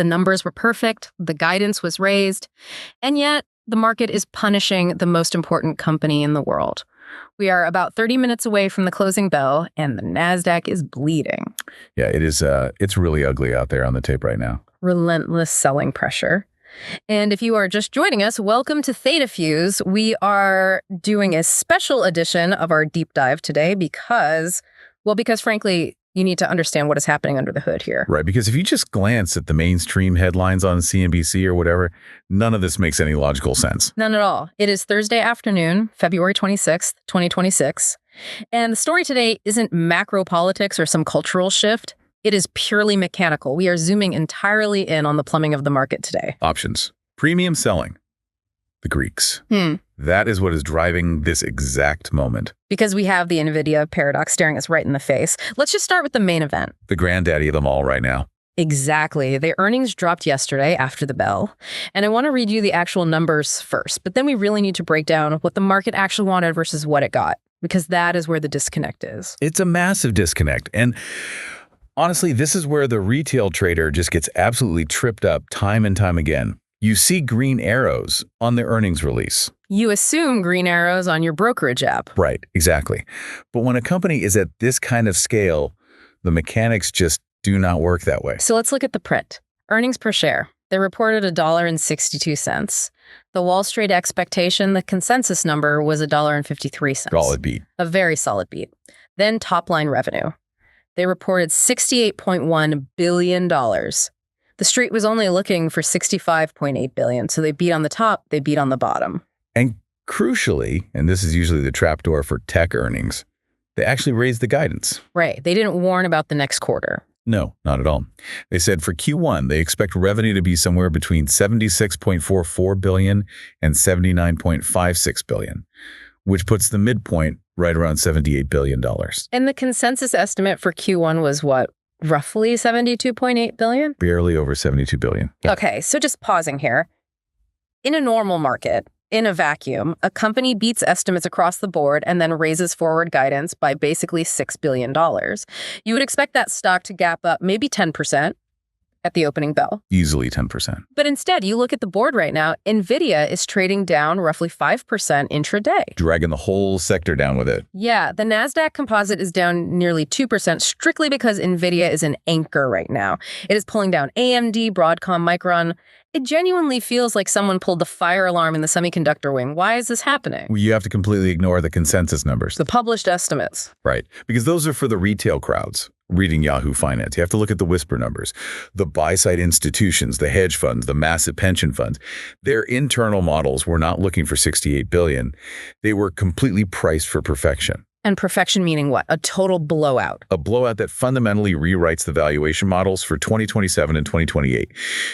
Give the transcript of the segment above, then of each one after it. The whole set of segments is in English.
The numbers were perfect, the guidance was raised, and yet the market is punishing the most important company in the world. We are about 30 minutes away from the closing bell, and the NASDAQ is bleeding. Yeah, it is. It's really ugly out there on the tape right now. Relentless selling pressure. And if you are just joining us, welcome to Theta Fuse. We are doing a special edition of our deep dive today because frankly, you need to understand what is happening under the hood here. Right, because if you just glance at the mainstream headlines on CNBC or whatever, none of this makes any logical sense. None at all. It is Thursday afternoon, February 26th, 2026. And the story today isn't macro politics or some cultural shift. It is purely mechanical. We are zooming entirely in on the plumbing of the market today. Options. Premium selling. The Greeks. That is what is driving this exact moment. Because we have the Nvidia paradox staring us right in the face. Let's just start with the main event. The granddaddy of them all right now. Exactly. The earnings dropped yesterday after the bell. And I want to read you the actual numbers first, but then we really need to break down what the market actually wanted versus what it got, because that is where the disconnect is. It's a massive disconnect. And honestly, this is where the retail trader just gets absolutely tripped up time and time again. You see green arrows on the earnings release. You assume green arrows on your brokerage app. Right, exactly. But when a company is at this kind of scale, the mechanics just do not work that way. So let's look at the print. Earnings per share. They reported $1.62. The Wall Street expectation, the consensus number, was $1.53. Solid beat. A very solid beat. Then top-line revenue. They reported $68.1 billion. The street was only looking for $65.8 billion, so they beat on the top, they beat on the bottom. And crucially, and this is usually the trapdoor for tech earnings, they actually raised the guidance. Right. They didn't warn about the next quarter. No, not at all. They said for Q1, they expect revenue to be somewhere between $76.44 billion and $79.56 billion, which puts the midpoint right around $78 billion. And the consensus estimate for Q1 was what? Roughly $72.8 billion? Barely over $72 billion. Yeah. Okay, so just pausing here. In a normal market, in a vacuum, a company beats estimates across the board and then raises forward guidance by basically $6 billion. You would expect that stock to gap up maybe 10% at the opening bell. Easily 10%. But instead, you look at the board right now, Nvidia is trading down roughly 5% intraday. Dragging the whole sector down with it. Yeah, the NASDAQ composite is down nearly 2% strictly because Nvidia is an anchor right now. It is pulling down AMD, Broadcom, Micron. It genuinely feels like someone pulled the fire alarm in the semiconductor wing. Why is this happening? Well, you have to completely ignore the consensus numbers. The published estimates. Right, because those are for the retail crowds reading Yahoo Finance. You have to look at the whisper numbers. The buy-side institutions, the hedge funds, the massive pension funds, their internal models were not looking for $68 billion. They were completely priced for perfection. And perfection meaning what? A total blowout. A blowout that fundamentally rewrites the valuation models for 2027 and 2028.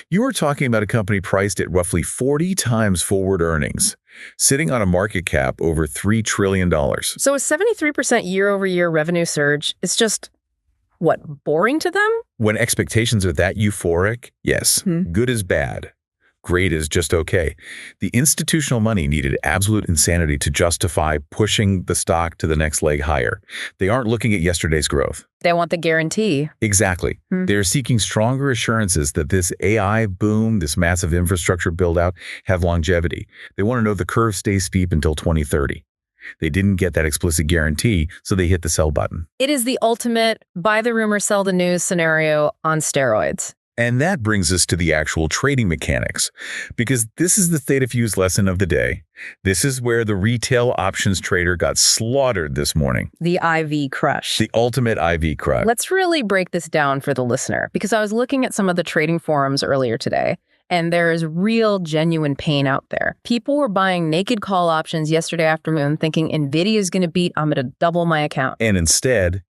You are talking about a company priced at roughly 40 times forward earnings, sitting on a market cap over $3 trillion. So a 73% year-over-year revenue surge is just, what, boring to them? When expectations are that euphoric, yes, good is bad. Great is just okay. The institutional money needed absolute insanity to justify pushing the stock to the next leg higher. They aren't looking at yesterday's growth. They want the guarantee. Exactly. They're seeking stronger assurances that this AI boom, this massive infrastructure build-out, have longevity. They want to know the curve stays steep until 2030. They didn't get that explicit guarantee, so they hit the sell button. It is the ultimate buy the rumor, sell the news scenario on steroids. And that brings us to the actual trading mechanics, because this is the Theta Fuse lesson of the day. This is where the retail options trader got slaughtered this morning. The IV crush. The ultimate IV crush. Let's really break this down for the listener, because I was looking at some of the trading forums earlier today, and there is real, genuine pain out there. People were buying naked call options yesterday afternoon thinking Nvidia is going to beat, I'm going to double my account. And instead,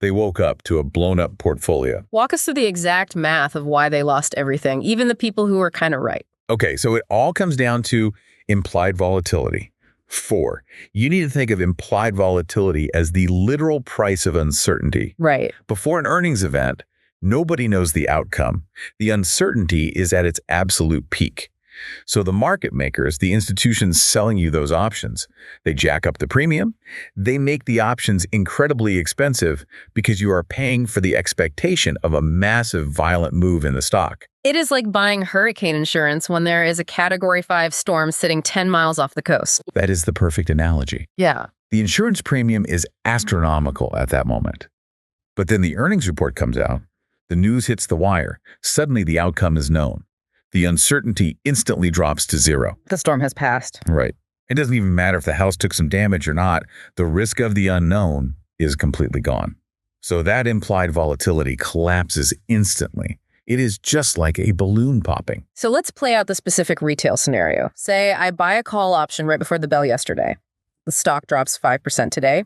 they woke up to a blown-up portfolio. Walk us through the exact math of why they lost everything, even the people who were kind of right. Okay, so it all comes down to implied volatility. 4, you need to think of implied volatility as the literal price of uncertainty. Right. Before an earnings event, nobody knows the outcome. The uncertainty is at its absolute peak. So the market makers, the institutions selling you those options, they jack up the premium. They make the options incredibly expensive because you are paying for the expectation of a massive violent move in the stock. It is like buying hurricane insurance when there is a Category 5 storm sitting 10 miles off the coast. That is the perfect analogy. Yeah. The insurance premium is astronomical at that moment. But then the earnings report comes out, the news hits the wire, suddenly the outcome is known. The uncertainty instantly drops to zero. The storm has passed. Right. It doesn't even matter if the house took some damage or not. The risk of the unknown is completely gone. So that implied volatility collapses instantly. It is just like a balloon popping. So let's play out the specific retail scenario. Say I buy a call option right before the bell yesterday. The stock drops 5% today.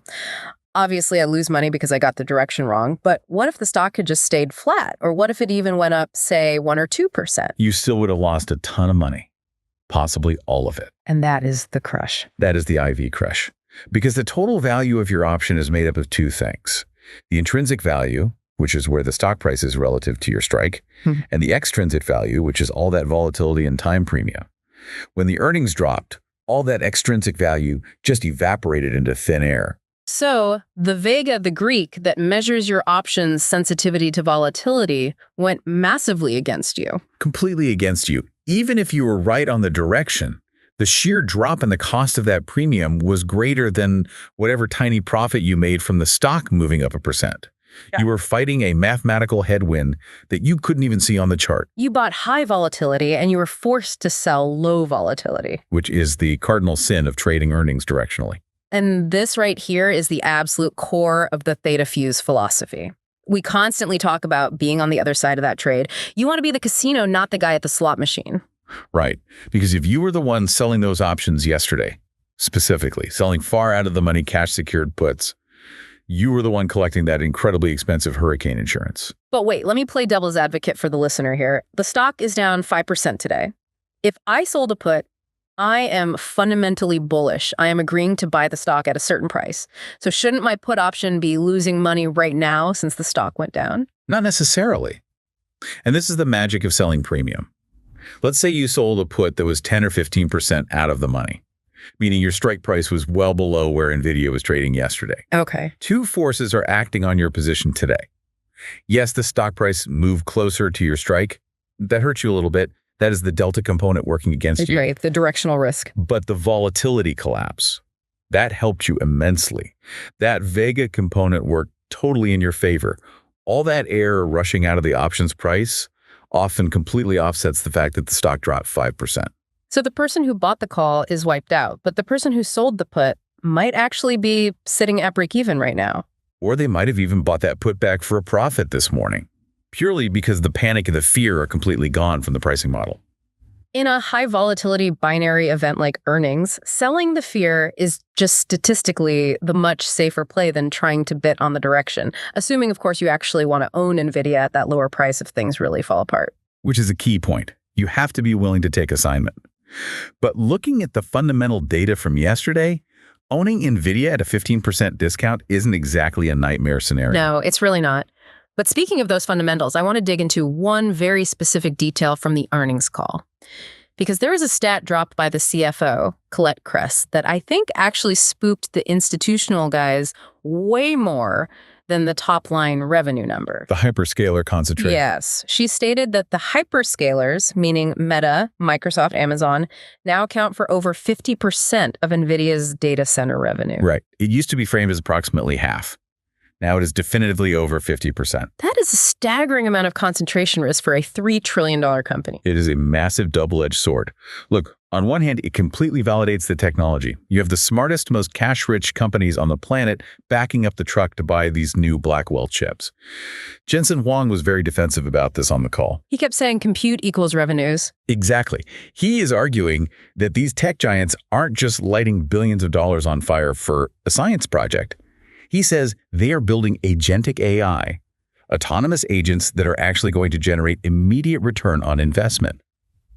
Obviously, I lose money because I got the direction wrong, but what if the stock had just stayed flat? Or what if it even went up, say, 1 or 2%? You still would have lost a ton of money, possibly all of it. And that is the crush. That is the IV crush. Because the total value of your option is made up of two things. The intrinsic value, which is where the stock price is relative to your strike, and the extrinsic value, which is all that volatility and time premium. When the earnings dropped, all that extrinsic value just evaporated into thin air. So the vega, the Greek, that measures your option's sensitivity to volatility went massively against you. Completely against you. Even if you were right on the direction, the sheer drop in the cost of that premium was greater than whatever tiny profit you made from the stock moving up 1%. Yeah. You were fighting a mathematical headwind that you couldn't even see on the chart. You bought high volatility and you were forced to sell low volatility. Which is the cardinal sin of trading earnings directionally. And this right here is the absolute core of the Theta Fuse philosophy. We constantly talk about being on the other side of that trade. You want to be the casino, not the guy at the slot machine. Right. Because if you were the one selling those options yesterday, specifically, selling far out of the money cash secured puts, you were the one collecting that incredibly expensive hurricane insurance. But wait, let me play devil's advocate for the listener here. The stock is down 5% today. If I sold a put, I am fundamentally bullish. I am agreeing to buy the stock at a certain price. So shouldn't my put option be losing money right now since the stock went down? Not necessarily. And this is the magic of selling premium. Let's say you sold a put that was 10 or 15% out of the money, meaning your strike price was well below where Nvidia was trading yesterday. Okay. Two forces are acting on your position today. Yes, the stock price moved closer to your strike. That hurts you a little bit. That is the delta component working against you. Right, the directional risk. But the volatility collapse, that helped you immensely. That vega component worked totally in your favor. All that air rushing out of the options price often completely offsets the fact that the stock dropped 5%. So the person who bought the call is wiped out, but the person who sold the put might actually be sitting at break even right now. Or they might have even bought that put back for a profit this morning, purely because the panic and the fear are completely gone from the pricing model. In a high volatility binary event like earnings, selling the fear is just statistically the much safer play than trying to bet on the direction, assuming, of course, you actually want to own Nvidia at that lower price if things really fall apart. Which is a key point. You have to be willing to take assignment. But looking at the fundamental data from yesterday, owning Nvidia at a 15% discount isn't exactly a nightmare scenario. No, it's really not. But speaking of those fundamentals, I want to dig into one very specific detail from the earnings call. Because there was a stat dropped by the CFO, Colette Kress, that I think actually spooked the institutional guys way more than the top-line revenue number. The hyperscaler concentration. Yes. She stated that the hyperscalers, meaning Meta, Microsoft, Amazon, now account for over 50% of NVIDIA's data center revenue. Right. It used to be framed as approximately half. Now it is definitively over 50%. That is a staggering amount of concentration risk for a $3 trillion company. It is a massive double-edged sword. Look, on one hand, it completely validates the technology. You have the smartest, most cash-rich companies on the planet backing up the truck to buy these new Blackwell chips. Jensen Huang was very defensive about this on the call. He kept saying compute equals revenues. Exactly. He is arguing that these tech giants aren't just lighting billions of dollars on fire for a science project. He says they are building agentic AI, autonomous agents that are actually going to generate immediate return on investment.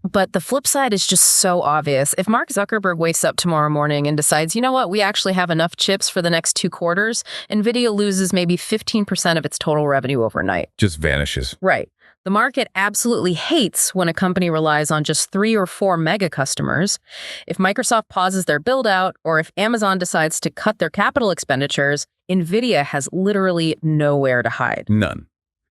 But the flip side is just so obvious. If Mark Zuckerberg wakes up tomorrow morning and decides, you know what, we actually have enough chips for the next 2 quarters, NVIDIA loses maybe 15% of its total revenue overnight. Just vanishes. Right. The market absolutely hates when a company relies on just 3 or 4 mega customers. If Microsoft pauses their build-out, or if Amazon decides to cut their capital expenditures, Nvidia has literally nowhere to hide. None.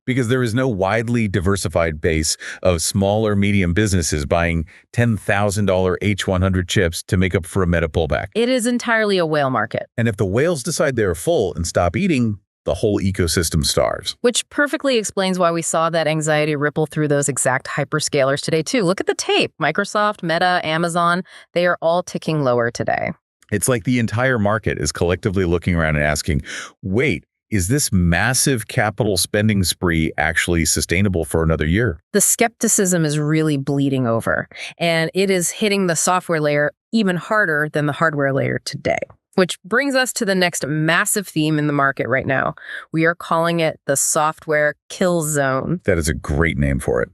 Because there is no widely diversified base of small or medium businesses buying $10,000 H100 chips to make up for a meta pullback. It is entirely a whale market. And if the whales decide they're full and stop eating, the whole ecosystem starves. Which perfectly explains why we saw that anxiety ripple through those exact hyperscalers today, too. Look at the tape. Microsoft, Meta, Amazon, they are all ticking lower today. It's like the entire market is collectively looking around and asking, wait, is this massive capital spending spree actually sustainable for another year? The skepticism is really bleeding over, and it is hitting the software layer even harder than the hardware layer today. Which brings us to the next massive theme in the market right now. We are calling it the software kill zone. That is a great name for it,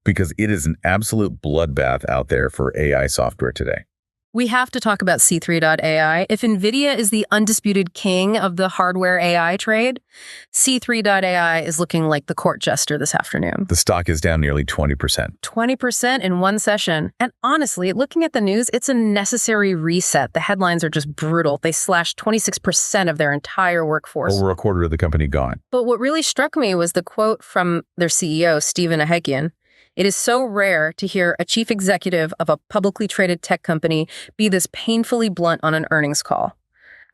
because it is an absolute bloodbath out there for AI software today. We have to talk about C3.ai. If Nvidia is the undisputed king of the hardware AI trade, C3.ai is looking like the court jester this afternoon. The stock is down nearly 20%. 20% in one session. And honestly, looking at the news, it's a necessary reset. The headlines are just brutal. They slashed 26% of their entire workforce. Over a quarter of the company gone. But what really struck me was the quote from their CEO, Stephen Ahekian. It is so rare to hear a chief executive of a publicly traded tech company be this painfully blunt on an earnings call.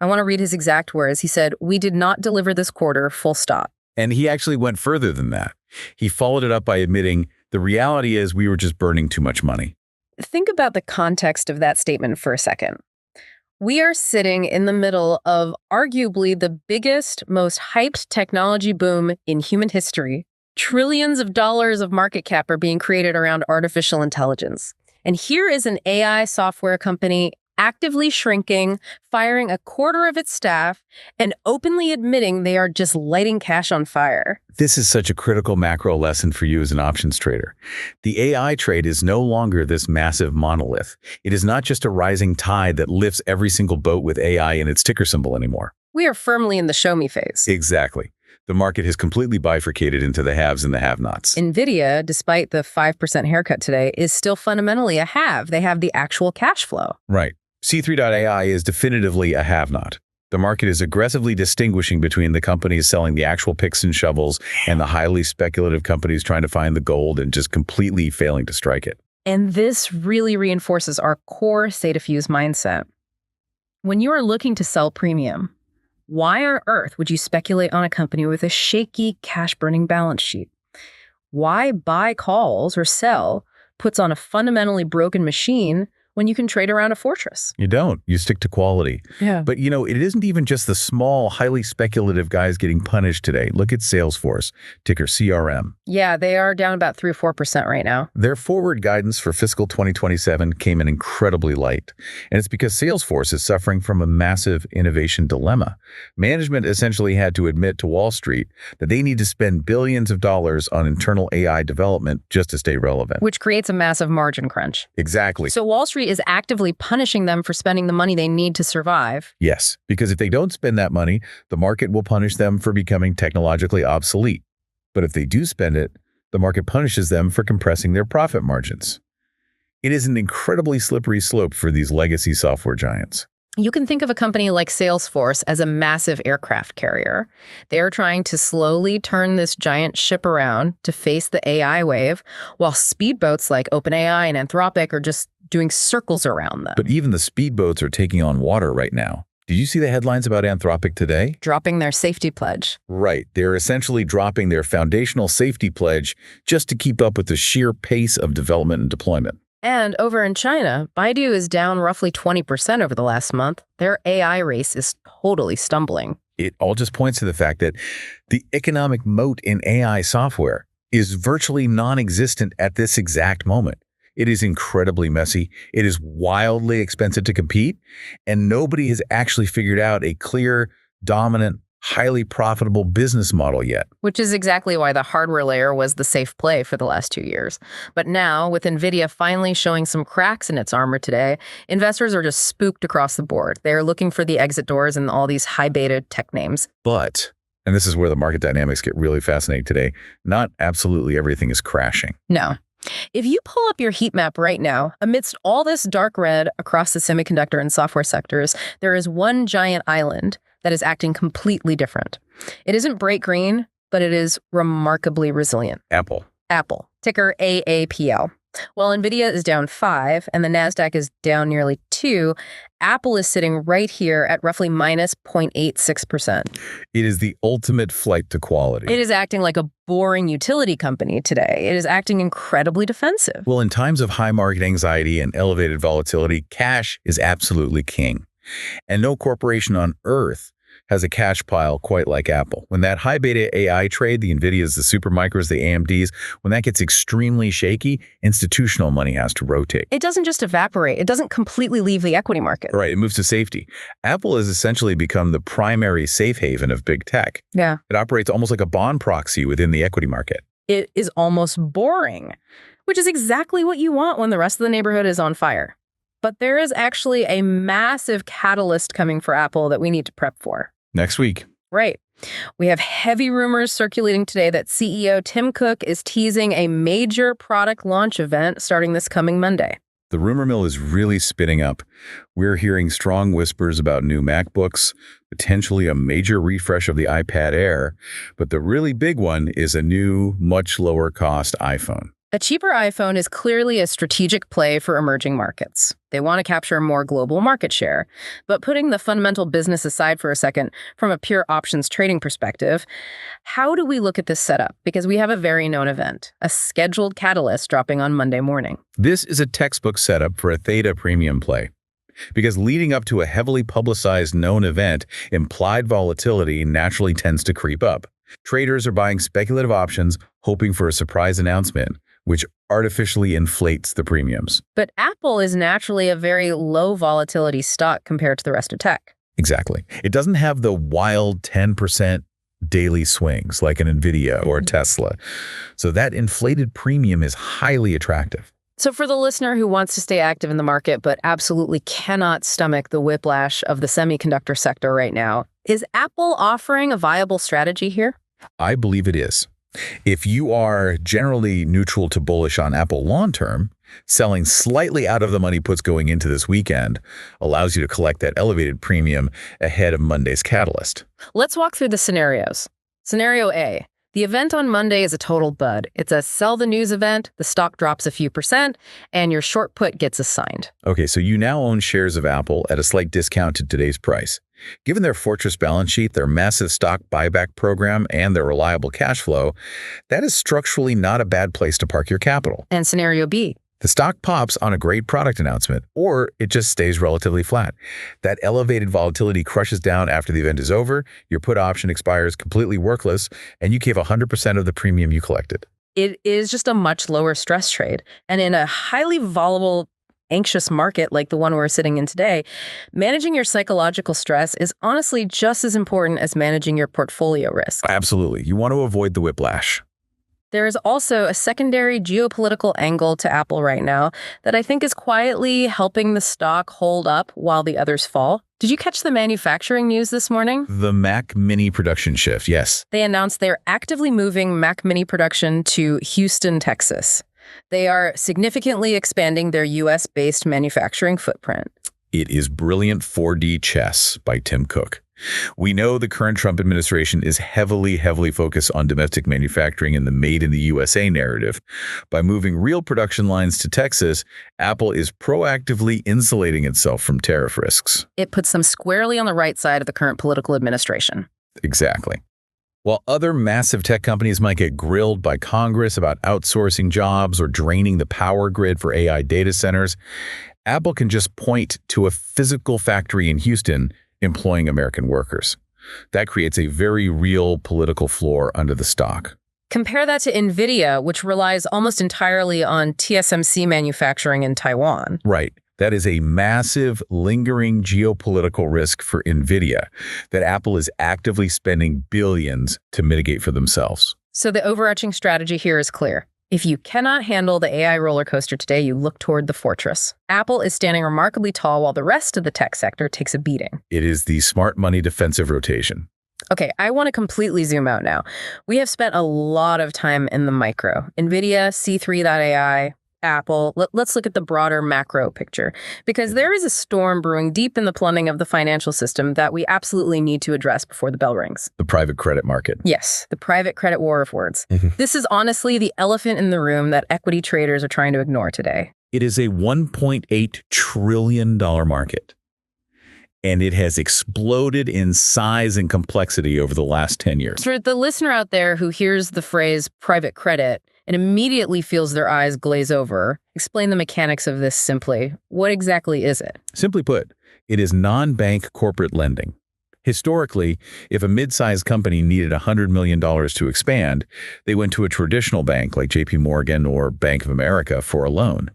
I want to read his exact words. He said, "We did not deliver this quarter, full stop." And he actually went further than that. He followed it up by admitting, the reality is we were just burning too much money. Think about the context of that statement for a second. We are sitting in the middle of arguably the biggest, most hyped technology boom in human history. Trillions of dollars of market cap are being created around artificial intelligence. And here is an AI software company actively shrinking, firing a quarter of its staff, and openly admitting they are just lighting cash on fire. This is such a critical macro lesson for you as an options trader. The AI trade is no longer this massive monolith. It is not just a rising tide that lifts every single boat with AI in its ticker symbol anymore. We are firmly in the show me phase. Exactly. The market has completely bifurcated into the haves and the have-nots. Nvidia, despite the 5% haircut today, is still fundamentally a have. They have the actual cash flow. Right. C3.ai is definitively a have-not. The market is aggressively distinguishing between the companies selling the actual picks and shovels and the highly speculative companies trying to find the gold and just completely failing to strike it. And this really reinforces our core Theta Fuse mindset. When you are looking to sell premium, why on earth would you speculate on a company with a shaky cash-burning balance sheet? Why buy calls or sell puts on a fundamentally broken machine when you can trade around a fortress? You don't. You stick to quality. Yeah. But, you know, it isn't even just the small, highly speculative guys getting punished today. Look at Salesforce, ticker CRM. Yeah, they are down about 3 or 4% right now. Their forward guidance for fiscal 2027 came in incredibly light. And it's because Salesforce is suffering from a massive innovation dilemma. Management essentially had to admit to Wall Street that they need to spend billions of dollars on internal AI development just to stay relevant. Which creates a massive margin crunch. Exactly. So Wall Street is actively punishing them for spending the money they need to survive. Yes, because if they don't spend that money, the market will punish them for becoming technologically obsolete. But if they do spend it, the market punishes them for compressing their profit margins. It is an incredibly slippery slope for these legacy software giants. You can think of a company like Salesforce as a massive aircraft carrier. They're trying to slowly turn this giant ship around to face the AI wave, while speedboats like OpenAI and Anthropic are just doing circles around them. But even the speedboats are taking on water right now. Did you see the headlines about Anthropic today? Dropping their safety pledge. Right. They're essentially dropping their foundational safety pledge just to keep up with the sheer pace of development and deployment. And over in China, Baidu is down roughly 20% over the last month. Their AI race is totally stumbling. It all just points to the fact that the economic moat in AI software is virtually non-existent at this exact moment. It is incredibly messy. It is wildly expensive to compete, and nobody has actually figured out a clear, dominant, highly profitable business model yet. Which is exactly why the hardware layer was the safe play for the last 2 years. But now, with Nvidia finally showing some cracks in its armor today, investors are just spooked across the board. They are looking for the exit doors in all these high-beta tech names. But And this is where the market dynamics get really fascinating today. Not absolutely everything is crashing. No. If you pull up your heat map right now, amidst all this dark red across the semiconductor and software sectors, there is one giant island that is acting completely different. It isn't bright green, but it is remarkably resilient. Apple. Apple, ticker AAPL. While Nvidia is down 5 and the Nasdaq is down nearly 2, Apple is sitting right here at roughly minus 0.86%. It is the ultimate flight to quality. It is acting like a boring utility company today. It is acting incredibly defensive. Well, in times of high market anxiety and elevated volatility, cash is absolutely king. And no corporation on earth has a cash pile quite like Apple. When that high beta AI trade, the Nvidias, the Supermicros, the AMDs, when that gets extremely shaky, institutional money has to rotate. It doesn't just evaporate. It doesn't completely leave the equity market. Right, it moves to safety. Apple has essentially become the primary safe haven of big tech. Yeah. It operates almost like a bond proxy within the equity market. It is almost boring, which is exactly what you want when the rest of the neighborhood is on fire. But there is actually a massive catalyst coming for Apple that we need to prep for. Next week. Right. We have heavy rumors circulating today that CEO Tim Cook is teasing a major product launch event starting this coming Monday. The rumor mill is really spinning up. We're hearing strong whispers about new MacBooks, potentially a major refresh of the iPad Air, but the really big one is a new, much lower cost iPhone. A cheaper iPhone is clearly a strategic play for emerging markets. They want to capture more global market share. But putting the fundamental business aside for a second, from a pure options trading perspective, how do we look at this setup? Because we have a very known event, a scheduled catalyst dropping on Monday morning. This is a textbook setup for a Theta premium play. Because leading up to a heavily publicized known event, implied volatility naturally tends to creep up. Traders are buying speculative options, hoping for a surprise announcement, which artificially inflates the premiums. But Apple is naturally a very low volatility stock compared to the rest of tech. Exactly. It doesn't have the wild 10% daily swings like an Nvidia or a Tesla. So that inflated premium is highly attractive. So for the listener who wants to stay active in the market but absolutely cannot stomach the whiplash of the semiconductor sector right now, is Apple offering a viable strategy here? I believe it is. If you are generally neutral to bullish on Apple long-term, selling slightly out of the money puts going into this weekend allows you to collect that elevated premium ahead of Monday's catalyst. Let's walk through the scenarios. Scenario A. The event on Monday is a total bud. It's a sell the news event, the stock drops a few %, and your short put gets assigned. Okay, so you now own shares of Apple at a slight discount to today's price. Given their fortress balance sheet, their massive stock buyback program, and their reliable cash flow, that is structurally not a bad place to park your capital. And scenario B. The stock pops on a great product announcement, or it just stays relatively flat. That elevated volatility crushes down after the event is over, your put option expires completely worthless, and you gave 100% of the premium you collected. It is just a much lower stress trade. And in a highly volatile, anxious market like the one we're sitting in today, managing your psychological stress is honestly just as important as managing your portfolio risk. Absolutely. You want to avoid the whiplash. There is also a secondary geopolitical angle to Apple right now that I think is quietly helping the stock hold up while the others fall. Did you catch the manufacturing news this morning? The Mac Mini production shift, yes. They announced they're actively moving Mac Mini production to Houston, Texas. They are significantly expanding their US-based manufacturing footprint. It is brilliant 4D chess by Tim Cook. We know the current Trump administration is heavily focused on domestic manufacturing and the made in the USA narrative. By moving real production lines to Texas, Apple is proactively insulating itself from tariff risks. It puts them squarely on the right side of the current political administration. Exactly. While other massive tech companies might get grilled by Congress about outsourcing jobs or draining the power grid for AI data centers, Apple can just point to a physical factory in Houston employing American workers. That creates a very real political floor under the stock. Compare that to Nvidia, which relies almost entirely on TSMC manufacturing in Taiwan. Right. That is a massive, lingering geopolitical risk for Nvidia that Apple is actively spending billions to mitigate for themselves. So the overarching strategy here is clear. If you cannot handle the AI roller coaster today, you look toward the fortress. Apple is standing remarkably tall while the rest of the tech sector takes a beating. It is the smart money defensive rotation. Okay, I want to completely zoom out now. We have spent a lot of time in the micro. Nvidia, C3.ai, Apple. Let's look at the broader macro picture, because there is a storm brewing deep in the plumbing of the financial system that we absolutely need to address before the bell rings. The private credit market. Yes, the private credit war of words. This is honestly the elephant in the room that equity traders are trying to ignore today. It is a $1.8 trillion market, and it has exploded in size and complexity over the last 10 years. For the listener out there who hears the phrase private credit and immediately feels their eyes glaze over, explain the mechanics of this simply. What exactly is it? Simply put, it is non-bank corporate lending. Historically, if a mid-sized company needed $100 million to expand, they went to a traditional bank like JP Morgan or Bank of America for a loan.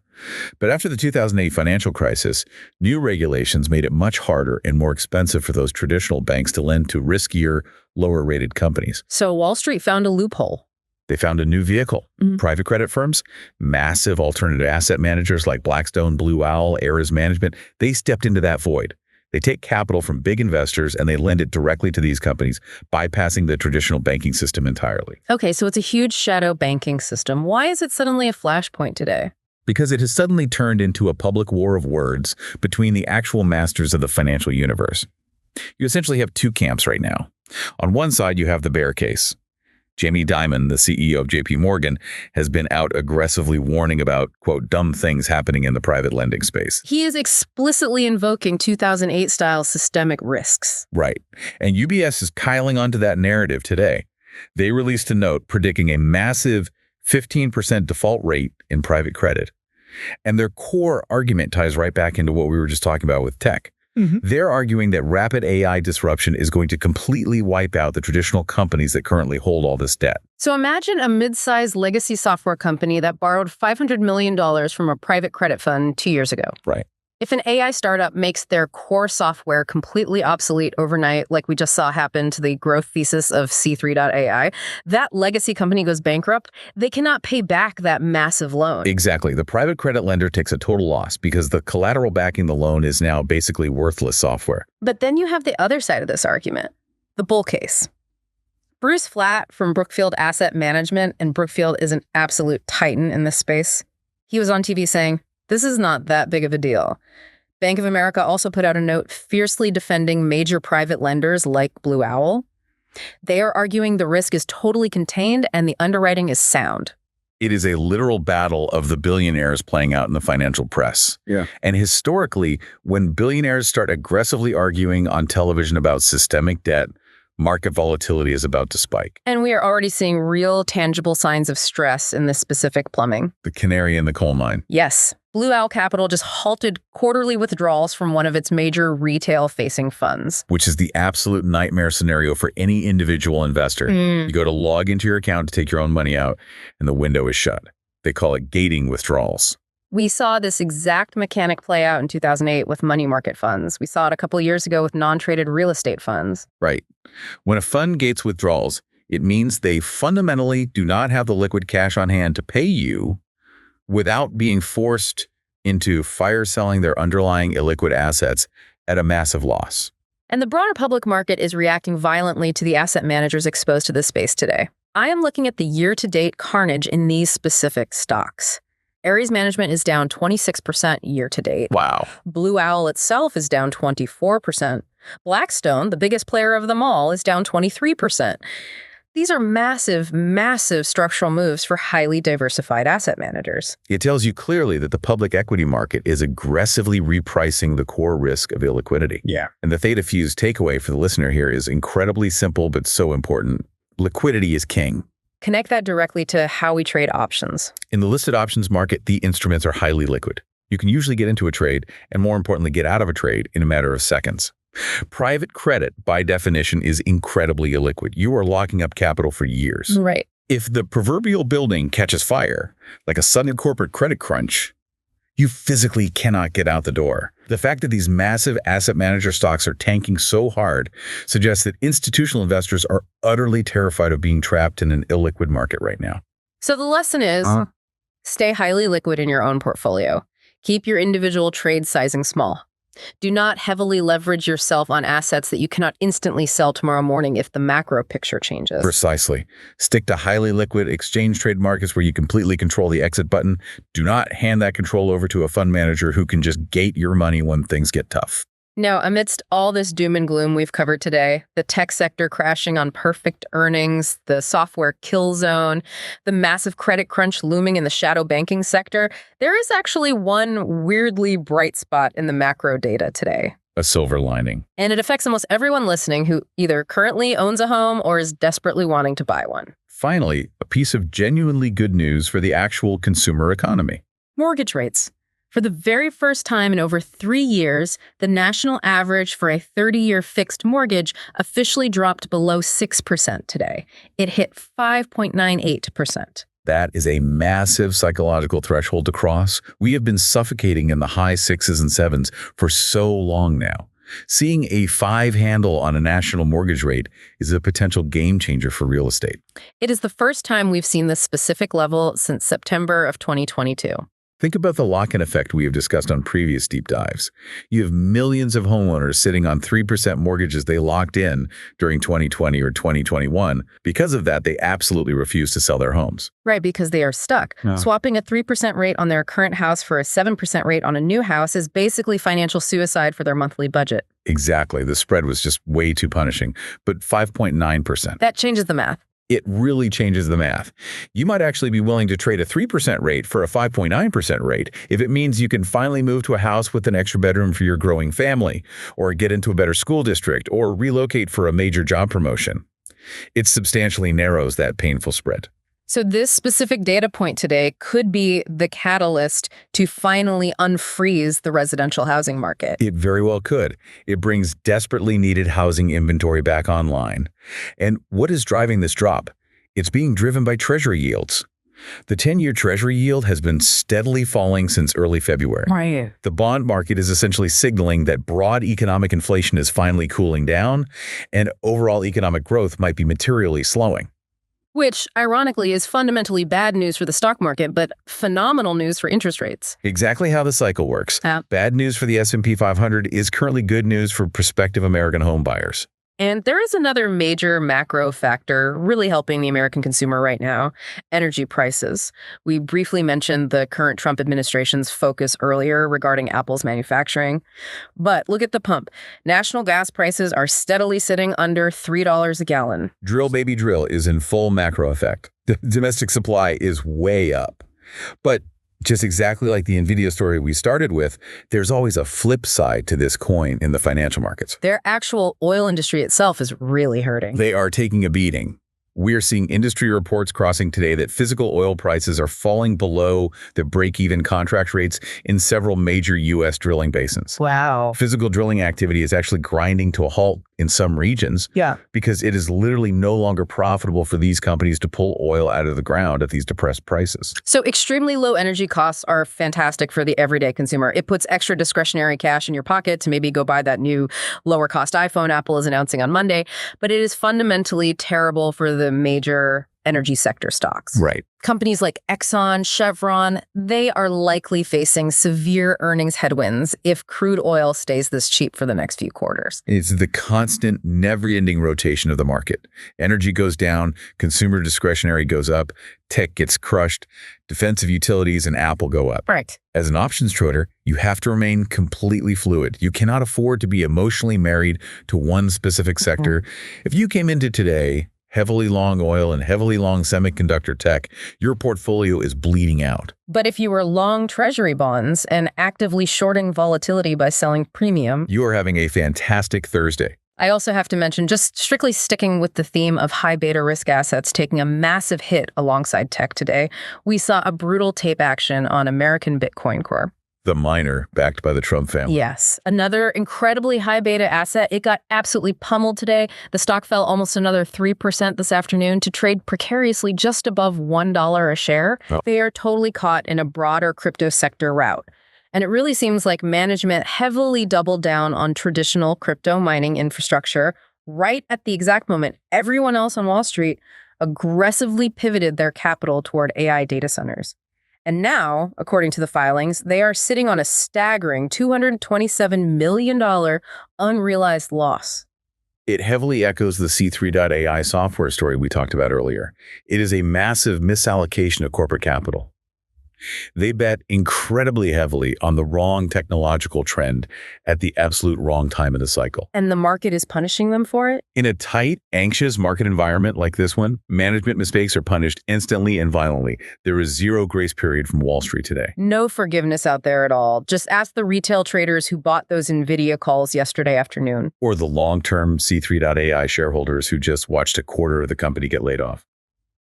But after the 2008 financial crisis, new regulations made it much harder and more expensive for those traditional banks to lend to riskier, lower-rated companies. So Wall Street found a loophole. They found a new vehicle. Private credit firms, massive alternative asset managers like Blackstone, Blue Owl, Ares Management, they stepped into that void. They take capital from big investors and they lend it directly to these companies, bypassing the traditional banking system entirely. Okay, so it's a huge shadow banking system. Why is it suddenly a flashpoint today? Because it has suddenly turned into a public war of words between the actual masters of the financial universe. You essentially have two camps right now. On one side, you have the bear case. Jamie Dimon, the CEO of JP Morgan, has been out aggressively warning about, quote, dumb things happening in the private lending space. He is explicitly invoking 2008-style systemic risks. Right. And UBS is piling onto that narrative today. They released a note predicting a massive 15% default rate in private credit. And their core argument ties right back into what we were just talking about with tech. They're arguing that rapid AI disruption is going to completely wipe out the traditional companies that currently hold all this debt. So imagine a mid-sized legacy software company that borrowed $500 million from a private credit fund 2 years ago. Right. If an AI startup makes their core software completely obsolete overnight, like we just saw happen to the growth thesis of C3.ai, that legacy company goes bankrupt, they cannot pay back that massive loan. Exactly. The private credit lender takes a total loss because the collateral backing the loan is now basically worthless software. But then you have the other side of this argument, the bull case. Bruce Flatt from Brookfield Asset Management, and Brookfield is an absolute titan in this space. He was on TV saying, "This is not that big of a deal." Bank of America also put out a note fiercely defending major private lenders like Blue Owl. They are arguing the risk is totally contained and the underwriting is sound. It is a literal battle of the billionaires playing out in the financial press. And historically, when billionaires start aggressively arguing on television about systemic debt, market volatility is about to spike. And we are already seeing real, tangible signs of stress in this specific plumbing. The canary in the coal mine. Yes. Blue Owl Capital just halted quarterly withdrawals from one of its major retail-facing funds. Which is the absolute nightmare scenario for any individual investor. You go to log into your account to take your own money out, and the window is shut. They call it gating withdrawals. We saw this exact mechanic play out in 2008 with money market funds. We saw it a couple years ago with non-traded real estate funds. Right. When a fund gates withdrawals, it means they fundamentally do not have the liquid cash on hand to pay you without being forced into fire selling their underlying illiquid assets at a massive loss. And the broader public market is reacting violently to the asset managers exposed to this space today. I am looking at the year-to-date carnage in these specific stocks. Ares Management is down 26% year-to-date. Wow. Blue Owl itself is down 24%. Blackstone, the biggest player of them all, is down 23%. These are massive, massive structural moves for highly diversified asset managers. It tells you clearly that the public equity market is aggressively repricing the core risk of illiquidity. And the Theta Fuse takeaway for the listener here is incredibly simple but so important. Liquidity is king. Connect that directly to how we trade options. In the listed options market, the instruments are highly liquid. You can usually get into a trade and, more importantly, get out of a trade in a matter of seconds. Private credit, by definition, is incredibly illiquid. You are locking up capital for years. Right. If the proverbial building catches fire, like a sudden corporate credit crunch, you physically cannot get out the door. The fact that these massive asset manager stocks are tanking so hard suggests that institutional investors are utterly terrified of being trapped in an illiquid market right now. So the lesson is, stay highly liquid in your own portfolio. Keep your individual trade sizing small. Do not heavily leverage yourself on assets that you cannot instantly sell tomorrow morning if the macro picture changes. Precisely. Stick to highly liquid exchange trade markets where you completely control the exit button. Do not hand that control over to a fund manager who can just gate your money when things get tough. Now, amidst all this doom and gloom we've covered today, the tech sector crashing on perfect earnings, the software kill zone, the massive credit crunch looming in the shadow banking sector, there is actually one weirdly bright spot in the macro data today. A silver lining. And it affects almost everyone listening who either currently owns a home or is desperately wanting to buy one. Finally, a piece of genuinely good news for the actual consumer economy. Mortgage rates. For the very first time in over 3 years, the national average for a 30-year fixed mortgage officially dropped below 6% today. It hit 5.98%. That is a massive psychological threshold to cross. We have been suffocating in the high 6s and 7s for so long now. Seeing a 5 handle on a national mortgage rate is a potential game changer for real estate. It is the first time we've seen this specific level since September of 2022. Think about the lock-in effect we have discussed on previous deep dives. You have millions of homeowners sitting on 3% mortgages they locked in during 2020 or 2021. Because of that, they absolutely refuse to sell their homes. Right, because they are stuck. Yeah. Swapping a 3% rate on their current house for a 7% rate on a new house is basically financial suicide for their monthly budget. Exactly. The spread was just way too punishing. But 5.9%. That changes the math. It really changes the math. You might actually be willing to trade a 3% rate for a 5.9% rate if it means you can finally move to a house with an extra bedroom for your growing family, or get into a better school district, or relocate for a major job promotion. It substantially narrows that painful spread. So this specific data point today could be the catalyst to finally unfreeze the residential housing market. It very well could. It brings desperately needed housing inventory back online. And what is driving this drop? It's being driven by Treasury yields. The 10-year Treasury yield has been steadily falling since early February. Right. The bond market is essentially signaling that broad economic inflation is finally cooling down, and overall economic growth might be materially slowing. Which, ironically, is fundamentally bad news for the stock market, but phenomenal news for interest rates. Exactly how the cycle works. Bad news for the S&P 500 is currently good news for prospective American home buyers. And there is another major macro factor really helping the American consumer right now: energy prices. We briefly mentioned the current Trump administration's focus earlier regarding Apple's manufacturing. But look at the pump. National gas prices are steadily sitting under $3 a gallon. Drill, baby, drill is in full macro effect. The domestic supply is way up. But just exactly like the Nvidia story we started with, there's always a flip side to this coin in the financial markets. Their actual oil industry itself is really hurting. They are taking a beating. We're seeing industry reports crossing today that physical oil prices are falling below the break-even contract rates in several major U.S. drilling basins. Wow. Physical drilling activity is actually grinding to a halt in some regions because it is literally no longer profitable for these companies to pull oil out of the ground at these depressed prices. So extremely low energy costs are fantastic for the everyday consumer. It puts extra discretionary cash in your pocket to maybe go buy that new lower cost iPhone Apple is announcing on Monday. But it is fundamentally terrible for the major energy sector stocks. Right. Companies like Exxon, Chevron, they are likely facing severe earnings headwinds if crude oil stays this cheap for the next few quarters. It's the constant, never-ending rotation of the market. Energy goes down, consumer discretionary goes up, tech gets crushed, defensive utilities and Apple go up. Right. As an options trader, you have to remain completely fluid. You cannot afford to be emotionally married to one specific sector. If you came into today heavily long oil and heavily long semiconductor tech, your portfolio is bleeding out. But if you were long treasury bonds and actively shorting volatility by selling premium, you are having a fantastic Thursday. I also have to mention, just strictly sticking with the theme of high beta risk assets taking a massive hit alongside tech today, we saw a brutal tape action on American Bitcoin Corp. The miner backed by the Trump family. Yes. Another incredibly high beta asset. It got absolutely pummeled today. The stock fell almost another 3% this afternoon to trade precariously just above $1 a share. Oh. They are totally caught in a broader crypto sector rout. And it really seems like management heavily doubled down on traditional crypto mining infrastructure right at the exact moment everyone else on Wall Street aggressively pivoted their capital toward AI data centers. And now, according to the filings, they are sitting on a staggering $227 million unrealized loss. It heavily echoes the C3.ai software story we talked about earlier. It is a massive misallocation of corporate capital. They bet incredibly heavily on the wrong technological trend at the absolute wrong time in the cycle. And the market is punishing them for it? In a tight, anxious market environment like this one, management mistakes are punished instantly and violently. There is zero grace period from Wall Street today. No forgiveness out there at all. Just ask the retail traders who bought those Nvidia calls yesterday afternoon. Or the long-term C3.ai shareholders who just watched a quarter of the company get laid off.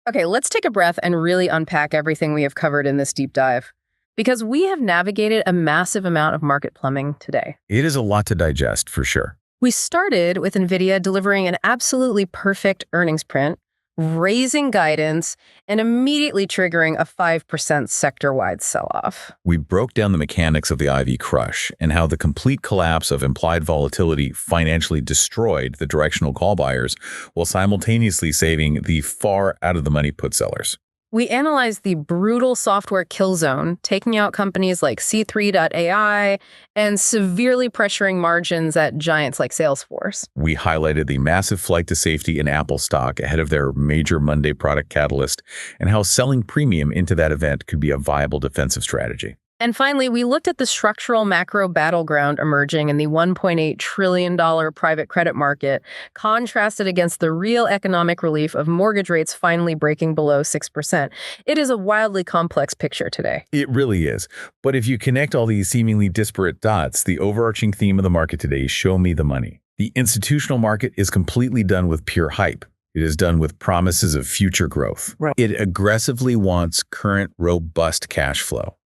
Okay, let's take a breath and really unpack everything we have covered in this deep dive, because we have navigated a massive amount of market plumbing today. It is a lot to digest, for sure. We started with Nvidia delivering an absolutely perfect earnings print, raising guidance, and immediately triggering a 5% sector-wide sell-off. We broke down the mechanics of the IV crush and how the complete collapse of implied volatility financially destroyed the directional call buyers while simultaneously saving the far out-of-the-money put sellers. We analyzed the brutal software kill zone, taking out companies like C3.ai and severely pressuring margins at giants like Salesforce. We highlighted the massive flight to safety in Apple stock ahead of their major Monday product catalyst and how selling premium into that event could be a viable defensive strategy. And finally, we looked at the structural macro battleground emerging in the $1.8 trillion private credit market, contrasted against the real economic relief of mortgage rates finally breaking below 6%. It is a wildly complex picture today. It really is. But if you connect all these seemingly disparate dots, the overarching theme of the market today is show me the money. The institutional market is completely done with pure hype. It is done with promises of future growth. Right. It aggressively wants current, robust cash flow.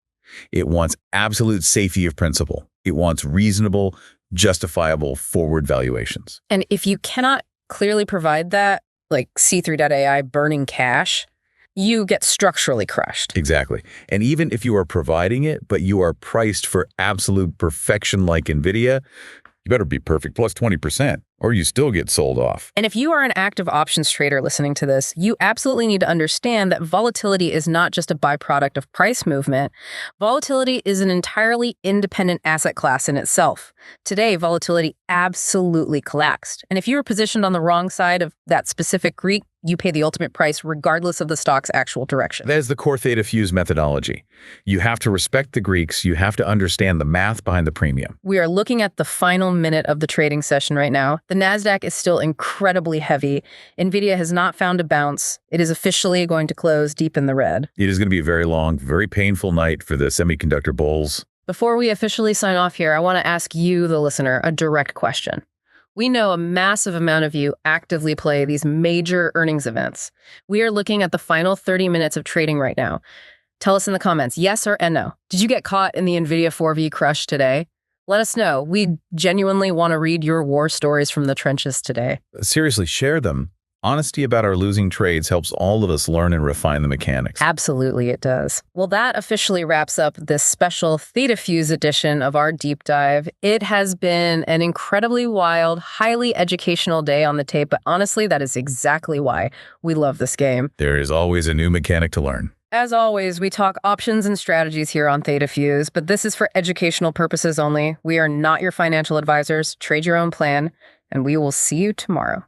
It wants absolute safety of principle. It wants reasonable, justifiable forward valuations. And if you cannot clearly provide that, like C3.ai burning cash, you get structurally crushed. Exactly. And even if you are providing it, but you are priced for absolute perfection like Nvidia, you better be perfect plus 20%, or you still get sold off. And if you are an active options trader listening to this, you absolutely need to understand that volatility is not just a byproduct of price movement. Volatility is an entirely independent asset class in itself. Today, volatility absolutely collapsed. And if you were positioned on the wrong side of that specific Greek, you pay the ultimate price regardless of the stock's actual direction. That is the core Theta Fuse methodology. You have to respect the Greeks. You have to understand the math behind the premium. We are looking at the final minute of the trading session right now. The Nasdaq is still incredibly heavy. Nvidia has not found a bounce. It is officially going to close deep in the red. It is going to be a very long, very painful night for the semiconductor bulls. Before we officially sign off here, I want to ask you, the listener, a direct question. We know a massive amount of you actively play these major earnings events. We are looking at the final 30 minutes of trading right now. Tell us in the comments, yes or no. Did you get caught in the Nvidia IV Crush today? Let us know. We genuinely want to read your war stories from the trenches today. Seriously, share them. Honesty about our losing trades helps all of us learn and refine the mechanics. Absolutely, it does. Well, that officially wraps up this special Theta Fuse edition of our deep dive. It has been an incredibly wild, highly educational day on the tape, but honestly, that is exactly why we love this game. There is always a new mechanic to learn. As always, we talk options and strategies here on Theta Fuse, but this is for educational purposes only. We are not your financial advisors. Trade your own plan, and we will see you tomorrow.